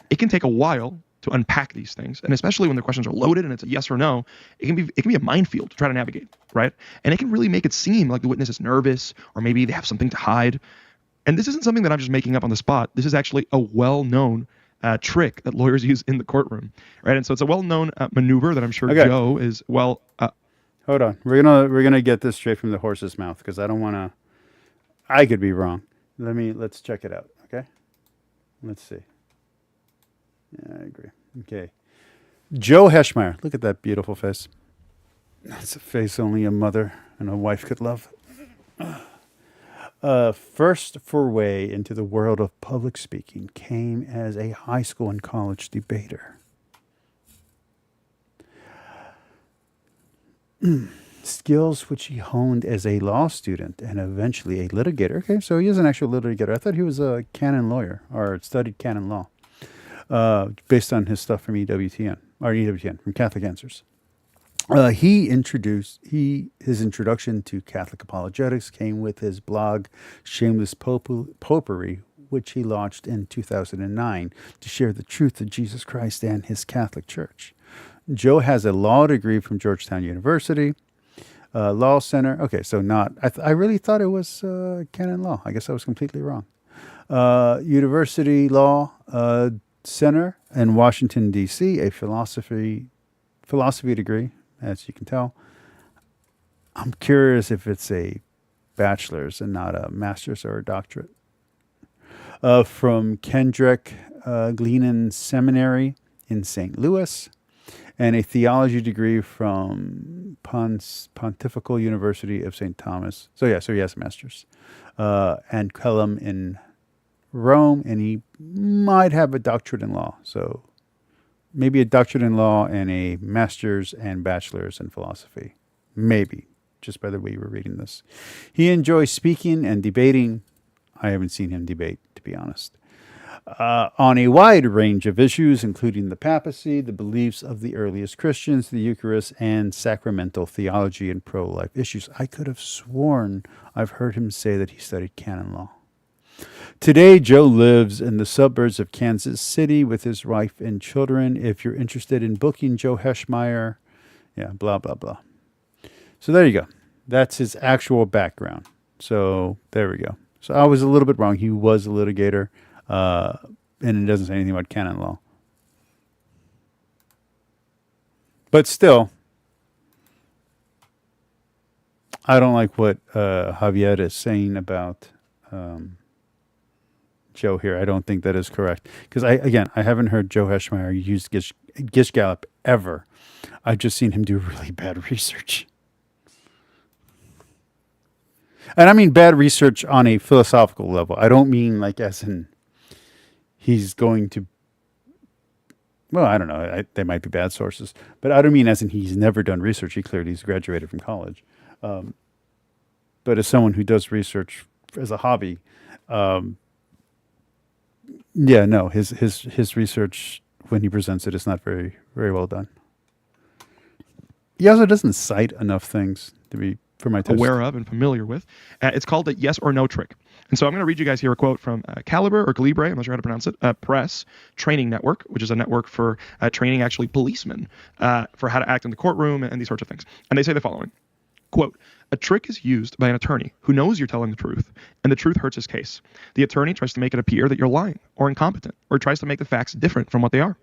It can take a while to unpack these things, and especially when the questions are loaded and it's a yes or no, it can be a minefield to try to navigate, right? And it can really make it seem like the witness is nervous, or maybe they have something to hide. And this isn't something that I'm just making up on the spot. This is actually a well-known trick that lawyers use in the courtroom, right? And so it's a well-known maneuver that I'm sure Joe is well. Hold on, we're gonna get this straight from the horse's mouth, because I don't want to. I could be wrong. Let's check it out. Okay, let's see. Yeah, I agree. Okay, Joe Heschmeyer. Look at that beautiful face. That's a face only a mother and a wife could love. First foray into the world of public speaking came as a high school and college debater. Skills which he honed as a law student and eventually a litigator. Okay, so he is an actual litigator. I thought he was a canon lawyer or studied canon law, based on his stuff from EWTN, from Catholic Answers. His introduction to Catholic apologetics came with his blog, Shameless Popery, which he launched in 2009 to share the truth of Jesus Christ and his Catholic Church. Joe has a law degree from Georgetown University, Law Center. Okay, so I really thought it was canon law. I guess I was completely wrong. University Law Center in Washington, D.C., a philosophy degree. As you can tell. I'm curious if it's a bachelor's and not a master's or a doctorate. From Kendrick Glennon Seminary in St. Louis, and a theology degree from Pontifical University of St. Thomas. So he has a master's. And Kellum in Rome, and he might have a doctorate in law. So maybe a doctorate in law and a master's and bachelor's in philosophy. Maybe, just by the way you were reading this. He enjoys speaking and debating. I haven't seen him debate, to be honest. On a wide range of issues, including the papacy, the beliefs of the earliest Christians, the Eucharist, and sacramental theology and pro-life issues. I could have sworn I've heard him say that he studied canon law. Today, Joe lives in the suburbs of Kansas City with his wife and children. If you're interested in booking Joe Heschmeyer, blah, blah, blah. So there you go. That's his actual background. So there we go. So I was a little bit wrong. He was a litigator, and it doesn't say anything about canon law. But still, I don't like what Javier is saying about Joe here. I don't think that is correct. Because I haven't heard Joe Heschmeyer use Gish Gallop ever. I've just seen him do really bad research. And I mean bad research on a philosophical level. I don't mean like as in he's going to, well, I don't know. They might be bad sources. But I don't mean as in he's never done research. He clearly has graduated from college. But as someone who does research as a hobby, his research when he presents it is not very, very well done. He also doesn't cite enough things to be for my test. Aware of and familiar with. It's called the yes or no trick. And so I'm going to read you guys here a quote from Calibre or Calibre, I'm not sure how to pronounce it, Press Training Network, which is a network for training actually policemen for how to act in the courtroom and these sorts of things. And they say the following, quote, "A trick is used by an attorney who knows you're telling the truth, and the truth hurts his case. The attorney tries to make it appear that you're lying or incompetent, or tries to make the facts different from what they are.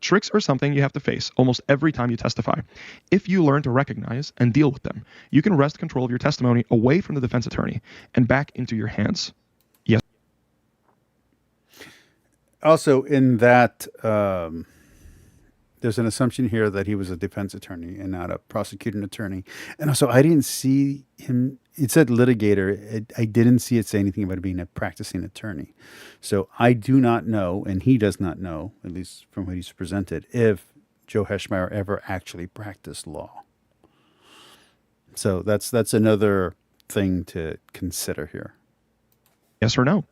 Tricks are something you have to face almost every time you testify. If you learn to recognize and deal with them, you can wrest control of your testimony away from the defense attorney and back into your hands." Yes. Also, in that There's an assumption here that he was a defense attorney and not a prosecuting attorney. And also, I didn't see him. It said litigator. I didn't see it say anything about being a practicing attorney. So I do not know, and he does not know, at least from what he's presented, if Joe Heschmeyer ever actually practiced law. So that's another thing to consider here. Yes or no?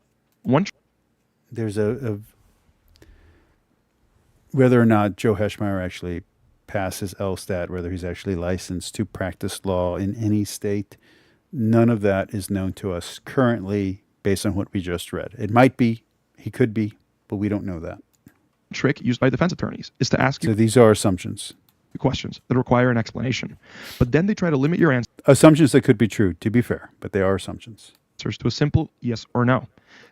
There's whether or not Joe Heschmeyer actually passes LSTAT, whether he's actually licensed to practice law in any state, none of that is known to us currently based on what we just read. It might be, he could be, but we don't know that. Trick used by defense attorneys is to ask you So these are assumptions. questions that require an explanation. But then they try to limit your Assumptions that could be true, to be fair, but they are assumptions. answers to a simple yes or no.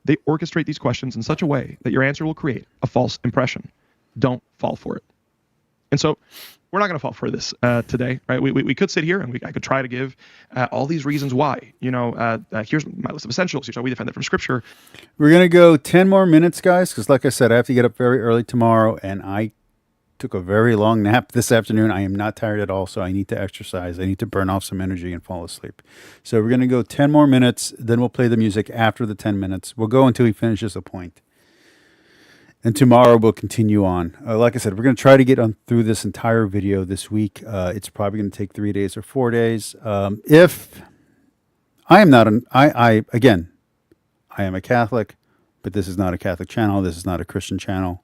They orchestrate these questions in such a way that your answer will create a false impression. Don't fall for it. And so we're not going to fall for this today, right? We could sit here and I could try to give all these reasons why. Here's my list of essentials. Here's how we defend it from Scripture. We're going to go 10 more minutes, guys, because like I said, I have to get up very early tomorrow, and I took a very long nap this afternoon. I am not tired at all, so I need to exercise. I need to burn off some energy and fall asleep. So we're going to go 10 more minutes, then we'll play the music after the 10 minutes. We'll go until he finishes a point. And tomorrow we'll continue on. Like I said, we're going to try to get on through this entire video this week. It's probably going to take 3 days or 4 days. If I am not I am a Catholic, but this is not a Catholic channel. This is not a Christian channel.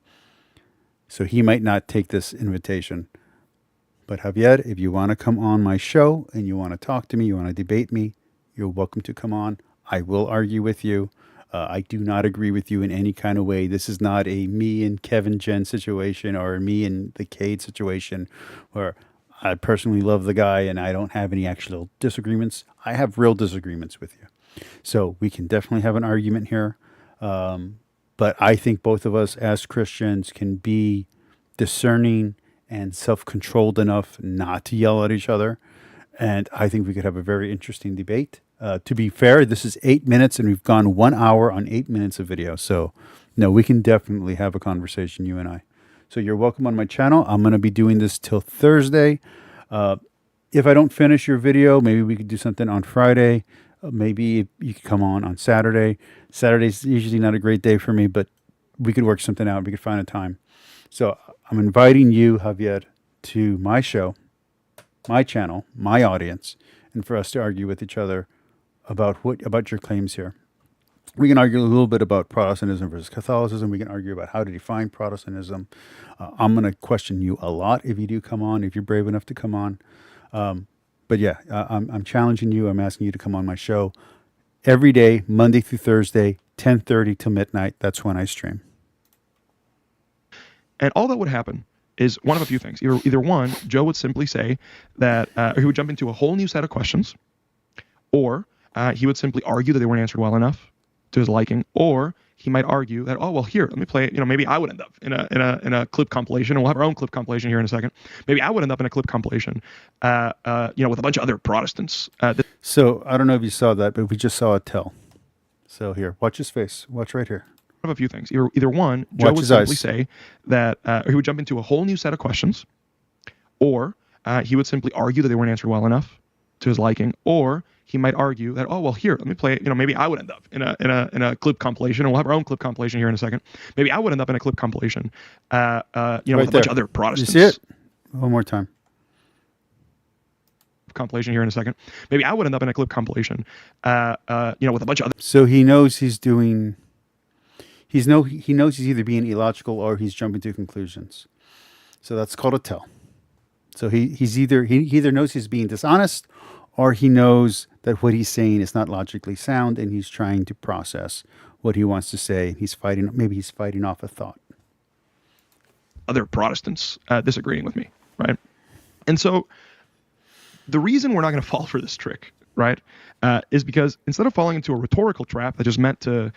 So he might not take this invitation. But Javier, if you want to come on my show and you want to talk to me, you want to debate me, you're welcome to come on. I will argue with you. I do not agree with you in any kind of way. This is not a me and Kevin Jen situation or a me and the Cade situation where I personally love the guy and I don't have any actual disagreements. I have real disagreements with you. So we can definitely have an argument here. But I think both of us as Christians can be discerning and self-controlled enough not to yell at each other. And I think we could have a very interesting debate. To be fair, this is 8 minutes and we've gone 1 hour on 8 minutes of video. So no, we can definitely have a conversation, you and I. So you're welcome on my channel. I'm going to be doing this till Thursday. If I don't finish your video, maybe we could do something on Friday. Maybe you could come on Saturday. Saturday's usually not a great day for me, but we could work something out. We could find a time. So I'm inviting you, Javier, to my show, my channel, my audience, and for us to argue with each other about your claims here. We can argue a little bit about Protestantism versus Catholicism. We can argue about how to define Protestantism. I'm going to question you a lot if you do come on, if you're brave enough to come on. But yeah, I'm challenging you. I'm asking you to come on my show every day, Monday through Thursday, 10:30 to midnight. That's when I stream. And all that would happen is one of a few things. Either one, Joe would simply say that or he would jump into a whole new set of questions, or he would simply argue that they weren't answered well enough to his liking, or he might argue that, oh, well, here, let me play it. Maybe I would end up in a clip compilation, and we'll have our own clip compilation here in a second. Maybe I would end up in a clip compilation, with a bunch of other Protestants. So I don't know if you saw that, but we just saw a tell. So here, watch his face. Watch right here. One of a few things. Either one, Joe Watch would his simply eyes. say that, or he would jump into a whole new set of questions, or he would simply argue that they weren't answered well enough to his liking, or he might argue that, oh, well, here, let me play it. Maybe I would end up in a clip compilation, and we'll have our own clip compilation here in a second. Maybe I would end up in a clip compilation, with a bunch of other Protestants. You see it? One more time. Compilation here in a second. Maybe I would end up in a clip compilation, with a bunch of other. So he knows he's doing. He knows he's either being illogical or he's jumping to conclusions. So that's called a tell. So he either knows he's being dishonest, or he knows that what he's saying is not logically sound, and he's trying to process what he wants to say. Maybe he's fighting off a thought. Other Protestants disagreeing with me, right? And so the reason we're not going to fall for this trick, right, is because instead of falling into a rhetorical trap that just meant to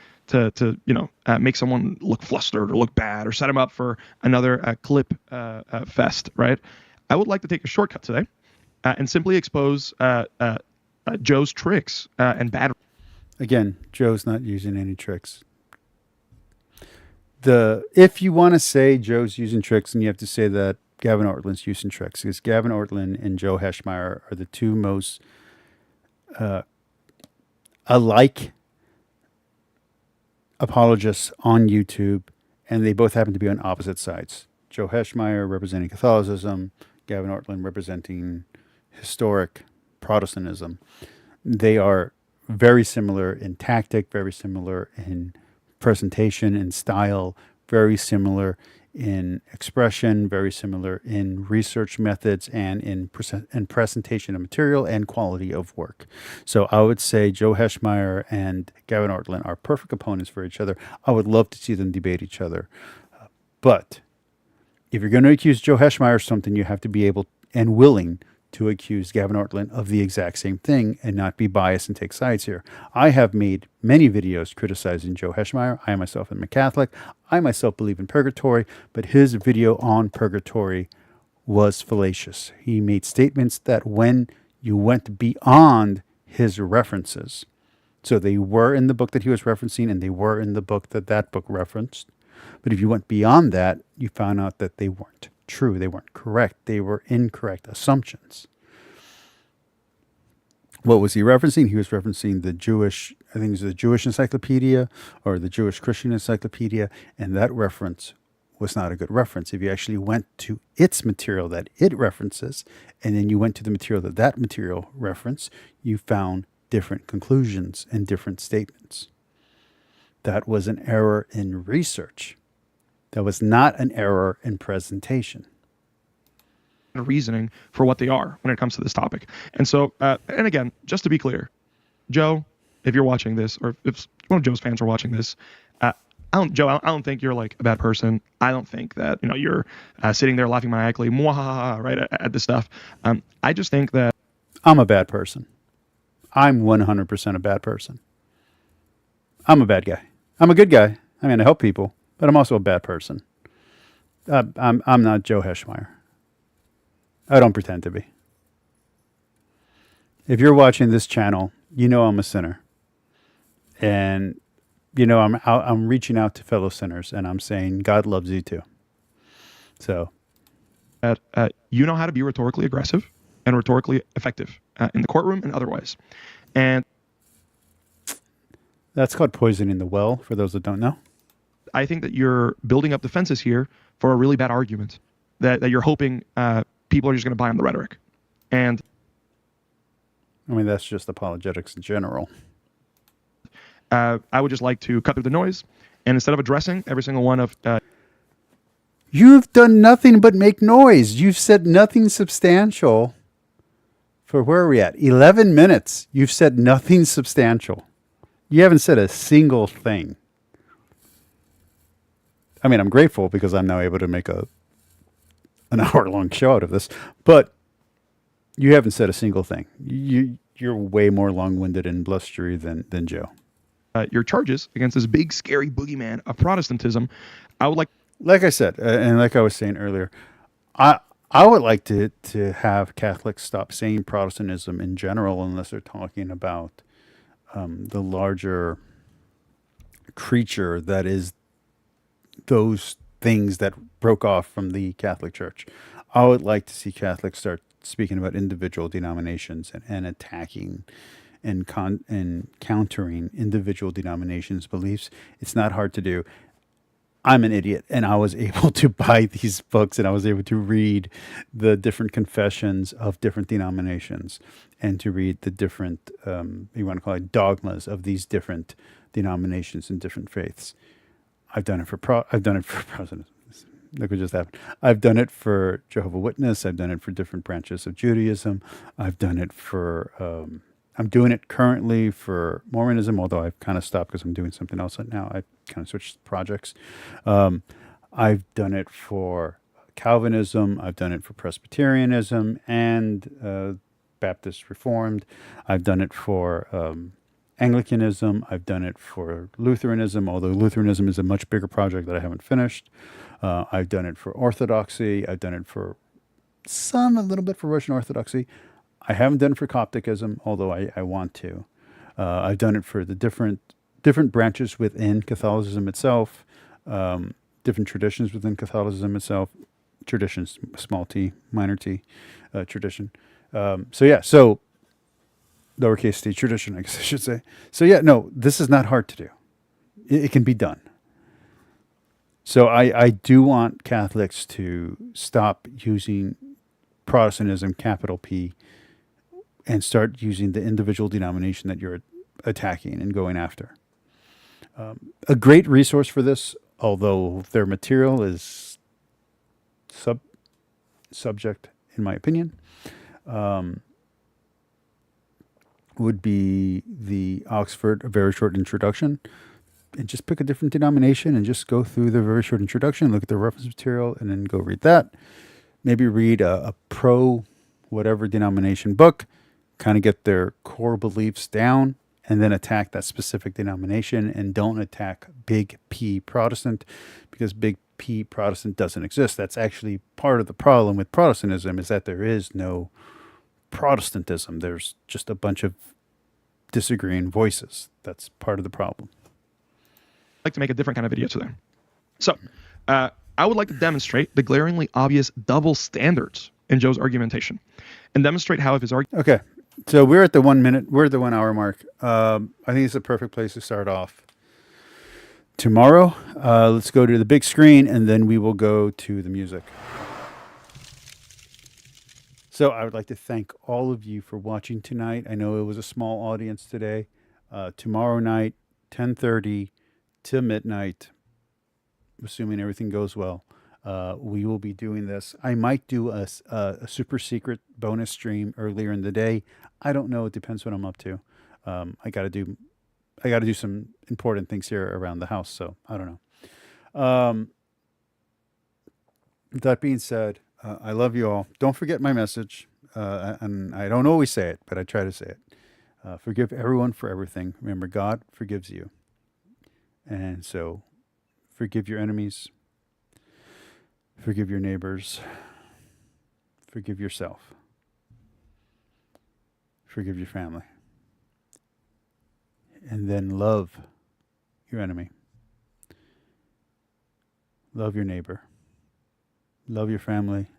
make someone look flustered or look bad or set him up for another clip fest, right, I would like to take a shortcut today and simply expose Joe's tricks and bad. Again, Joe's not using any tricks. If you want to say Joe's using tricks, and you have to say that Gavin Ortlund's use and tricks, because Gavin Ortlund and Joe Heschmeyer are the two most alike apologists on YouTube, and they both happen to be on opposite sides. Joe Heschmeyer representing Catholicism, Gavin Ortlund representing historic Protestantism. They are very similar in tactic, very similar in presentation and style, very similar in expression, very similar in research methods, and in presentation of material and quality of work. So I would say Joe Heschmeyer and Gavin Ortlund are perfect opponents for each other. I would love to see them debate each other. But if you're going to accuse Joe Heschmeyer of something, you have to be able and willing to accuse Gavin Ortlund of the exact same thing and not be biased and take sides here. I have made many videos criticizing Joe Heschmeyer. I myself am a Catholic. I myself believe in purgatory, but his video on purgatory was fallacious. He made statements that when you went beyond his references, so they were in the book that he was referencing and they were in the book that that book referenced, but if you went beyond that, you found out that they weren't true. They weren't correct. They were incorrect assumptions. What was he referencing? He was referencing the Jewish, I think it was the Jewish Encyclopedia or the Jewish Christian Encyclopedia, and that reference was not a good reference. If you actually went to its material that it references, and then you went to the material that that material referenced, you found different conclusions and different statements. That was an error in research. That was not an error in presentation. Reasoning for what they are when it comes to this topic. And so, and again, just to be clear, Joe, if you're watching this, or if one of Joe's fans are watching this, I don't think you're like a bad person. I don't think that, you're sitting there laughing maniacally, right, at this stuff. I just think that I'm a bad person. I'm 100% a bad person. I'm a bad guy. I'm a good guy. I mean, I help people, but I'm also a bad person. I'm not Joe Heschmeyer. I don't pretend to be. If you're watching this channel, you know I'm a sinner. And, I'm reaching out to fellow sinners, and I'm saying God loves you too. So. You know how to be rhetorically aggressive and rhetorically effective in the courtroom and otherwise. And that's called poisoning the well, for those that don't know. I think that you're building up defenses here for a really bad argument that you're hoping people are just going to buy on the rhetoric. And I mean, that's just apologetics in general. I would just like to cut through the noise, and instead of addressing every single one of... You've done nothing but make noise. You've said nothing substantial for, where are we at? 11 minutes. You've said nothing substantial. You haven't said a single thing. I mean, I'm grateful because I'm now able to make an hour-long show out of this, but you haven't said a single thing. You're way more long-winded and blustery than Joe. Your charges against this big, scary boogeyman of Protestantism, I would like I said, and like I was saying earlier, I would like to have Catholics stop saying Protestantism in general unless they're talking about the larger creature that is those things that broke off from the Catholic Church. I would like to see Catholics start speaking about individual denominations and attacking and countering individual denominations' beliefs. It's not hard to do. I'm an idiot, and I was able to buy these books, and I was able to read the different confessions of different denominations, and to read the different, you want to call it dogmas of these different denominations and different faiths. I've done it for Protestantism. Look what just happened. I've done it for Jehovah's Witness. I've done it for different branches of Judaism. I've done it for, I'm doing it currently for Mormonism, although I've kind of stopped because I'm doing something else now. I've kind of switched projects. I've done it for Calvinism. I've done it for Presbyterianism and Baptist Reformed. I've done it for Anglicanism. I've done it for Lutheranism, although Lutheranism is a much bigger project that I haven't finished. I've done it for Orthodoxy. I've done it for a little bit for Russian Orthodoxy. I haven't done it for Copticism, although I want to. I've done it for the different branches within Catholicism itself, different traditions within Catholicism itself. tradition, small t, minor t tradition. So lowercase t tradition, I guess I should say. So yeah, no, this is not hard to do. It can be done. So I do want Catholics to stop using Protestantism, capital P, and start using the individual denomination that you're attacking and going after. A great resource for this, although their material is subject, in my opinion, would be the Oxford A Very Short Introduction. And just pick a different denomination and just go through the very short introduction, look at the reference material, and then go read that. Maybe read a pro whatever denomination book, kind of get their core beliefs down, and then attack that specific denomination, and don't attack big P Protestant, because big P Protestant doesn't exist. That's actually part of the problem with Protestantism, is that there is no Protestantism. There's just a bunch of disagreeing voices. That's part of the problem. Like to make a different kind of video today. So I would like to demonstrate the glaringly obvious double standards in Joe's argumentation, and demonstrate how if his argument... Okay, so we're at the 1 minute, we're at the 1 hour mark. I think it's a perfect place to start off. Tomorrow, let's go to the big screen, and then we will go to the music. So I would like to thank all of you for watching tonight. I know it was a small audience today. Tomorrow night, 10:30 to midnight, assuming everything goes well, we will be doing this. I might do a super secret bonus stream earlier in the day. I don't know. It depends what I'm up to. I got to do some important things here around the house, so I don't know. That being said, I love you all. Don't forget my message, and I don't always say it, but I try to say it. Forgive everyone for everything. Remember, God forgives you. And so, forgive your enemies, forgive your neighbors, forgive yourself, forgive your family, and then love your enemy, love your neighbor, love your family,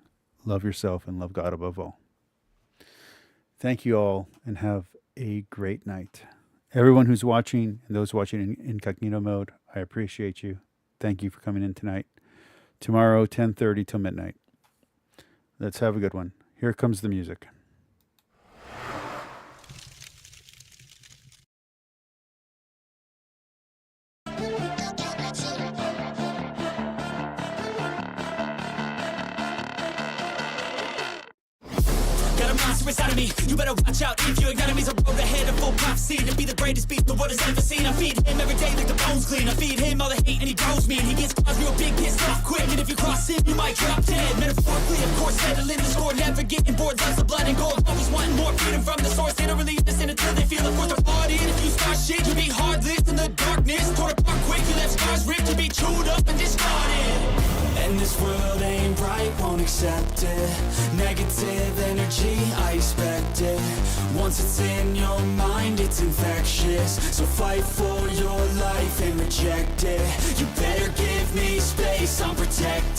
love yourself, and love God above all. Thank you all, and have a great night. Everyone who's watching and those watching in incognito mode, I appreciate you. Thank you for coming in tonight. Tomorrow, 10:30 till midnight. Let's have a good one. Here comes the music. Inside of me, you better watch out if your enemy's a road ahead of full prophecy to be the greatest beast the world has ever seen. I feed him every day like the bones clean. I feed him all the hate and he grows me, and he gets caused real big, pissed off quick. And if you cross him, you might drop dead. Metaphorically, of course, settling the score, never getting bored. Loves the blood and gold, always wanting more freedom from the source. They don't really listen until they feel the force of thought in. If you start shit, you'll be heartless in the darkness. Torn apart quick, you left scars ripped, you'll be chewed up and discarded. And this world ain't right, won't accept it. Negative energy, I expect it. Once it's in your mind, it's infectious. So fight for your life and reject it. You better give me space, I'm protected.